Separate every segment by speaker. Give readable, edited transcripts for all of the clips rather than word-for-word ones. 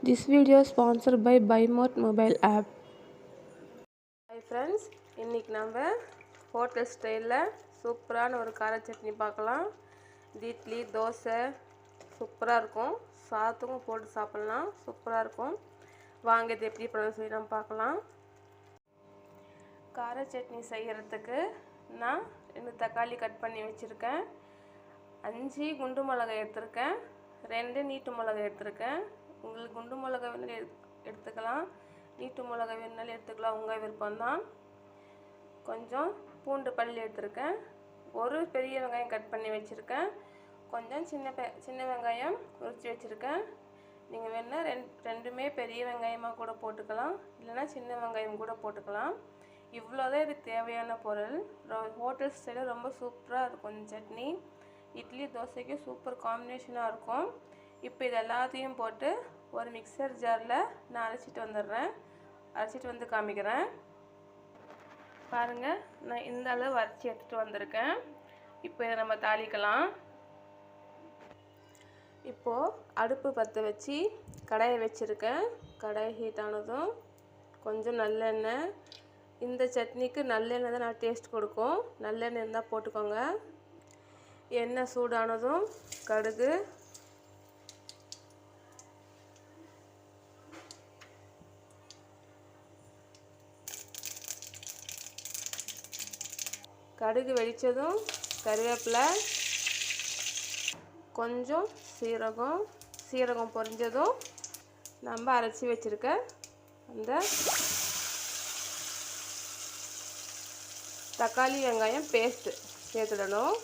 Speaker 1: This video is sponsored by BuyMart mobile app. Hi friends, இன்னைக்கு நம்ம hotel ஸ்டைலில் சூப்பரான ஒரு கார சட்னி பார்க்கலாம். இட்லி தோசை சூப்பராக இருக்கும், சாதத்துக்கும் போட்டு சாப்பிட்லாம், சூப்பராக இருக்கும். வாங்க இது எப்படி செய்யலாம் பார்க்கலாம். கார சட்னி செய்கிறதுக்கு நான் 2 தக்காளி கட் பண்ணி வச்சுருக்கேன், 5 குண்டு மிளகாய் எடுத்திருக்கேன், 2 நீட்டு மிளகாய் எடுத்திருக்கேன். உங்களுக்கு குண்டு மிளகாய் வேணாலும் எடுத்துக்கலாம், நீட்டு மிளகாய் வேணாலும் எடுத்துக்கலாம், உங்கள் விருப்பம்தான். கொஞ்சம் பூண்டு பல்லி எடுத்திருக்கேன், ஒரு பெரிய வெங்காயம் கட் பண்ணி வச்சுருக்கேன், கொஞ்சம் சின்ன வெங்காயம் உரித்து வச்சுருக்கேன். நீங்கள் வேணால் ரெண்டுமே பெரிய வெங்காயமாக கூட போட்டுக்கலாம், இல்லைனா சின்ன வெங்காயம் கூட போட்டுக்கலாம். இவ்வளோதான் இதுக்கு தேவையான பொருள். ஹோட்டல் ஸ்டைலில் ரொம்ப சூப்பராக இருக்கும் இந்த சட்னி. இட்லி தோசைக்கு சூப்பர் காம்பினேஷனாக இருக்கும். இப்போ இது எல்லாத்தையும் போட்டு ஒரு மிக்சர் ஜாரில் நான் அரைச்சிட்டு வந்து காமிக்கிறேன். பாருங்கள், நான் இந்த அளவு அரைச்சி எடுத்துகிட்டு வந்திருக்கேன். இப்போ இதை நம்ம தாளிக்கலாம். இப்போது அடுப்பு பற்ற வச்சு கடாயை வச்சுருக்கேன். கடாய் ஹீட் ஆனதும் கொஞ்சம் நல்லெண்ணெய். இந்த சட்னிக்கு நல்லெண்ணெய் தான் நான் டேஸ்ட் கொடுக்கும், நல்லெண்ணெய் இருந்தால் போட்டுக்கோங்க. எண்ணெய் சூடானதும் கடுகு, கடுகு வெடித்ததும் கருவேப்பிலை, கொஞ்சம் சீரகம் பொரிஞ்சதும் நம்ம அரைச்சி வச்சுருக்க அந்த தக்காளி வெங்காயம் பேஸ்ட்டு சேர்த்துடணும்.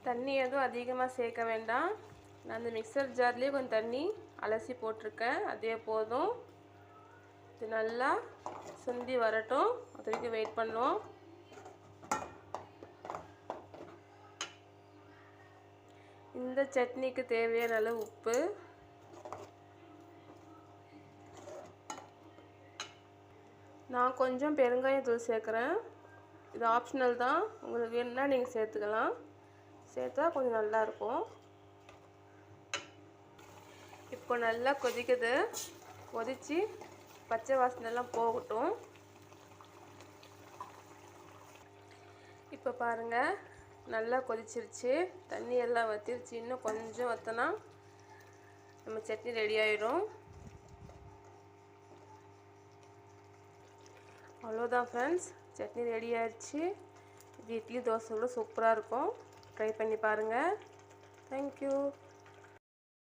Speaker 1: தண்ணி எதுவும் அதிகமாக சேர்க்க வேண்டாம். நான் அந்த மிக்சர் ஜார்லேயே கொஞ்சம் தண்ணி அலசி போட்டிருக்கேன், அதே போதும். இது நல்லா சுண்டி வரட்டும், அது வரைக்கும் வெயிட் பண்ணுவோம். இந்த சட்னிக்கு தேவையான அளவு உப்பு, நான் கொஞ்சம் பெருங்காயத்தூள் சேர்க்குறேன். இது ஆப்ஷனல் தான், உங்களுக்கு வேணும்னா நீங்கள் சேர்த்துக்கலாம், சேர்த்தா கொஞ்சம் நல்லாயிருக்கும். இப்போ நல்லா கொதிக்குது, கொதித்து பச்சை வாசனைலாம் போகட்டும். இப்போ பாருங்கள், நல்லா கொதிச்சிருச்சு, தண்ணி எல்லாம் வற்றிருச்சு. இன்னும் கொஞ்சம் வற்றினா நம்ம சட்னி ரெடி ஆகிடும். அவ்வளோதான் ஃப்ரெண்ட்ஸ், சட்னி ரெடி ஆயிடுச்சு. இது இட்லி தோசை கூட சூப்பராக இருக்கும், ட்ரை பண்ணி பாருங்கள். தேங்க்யூ.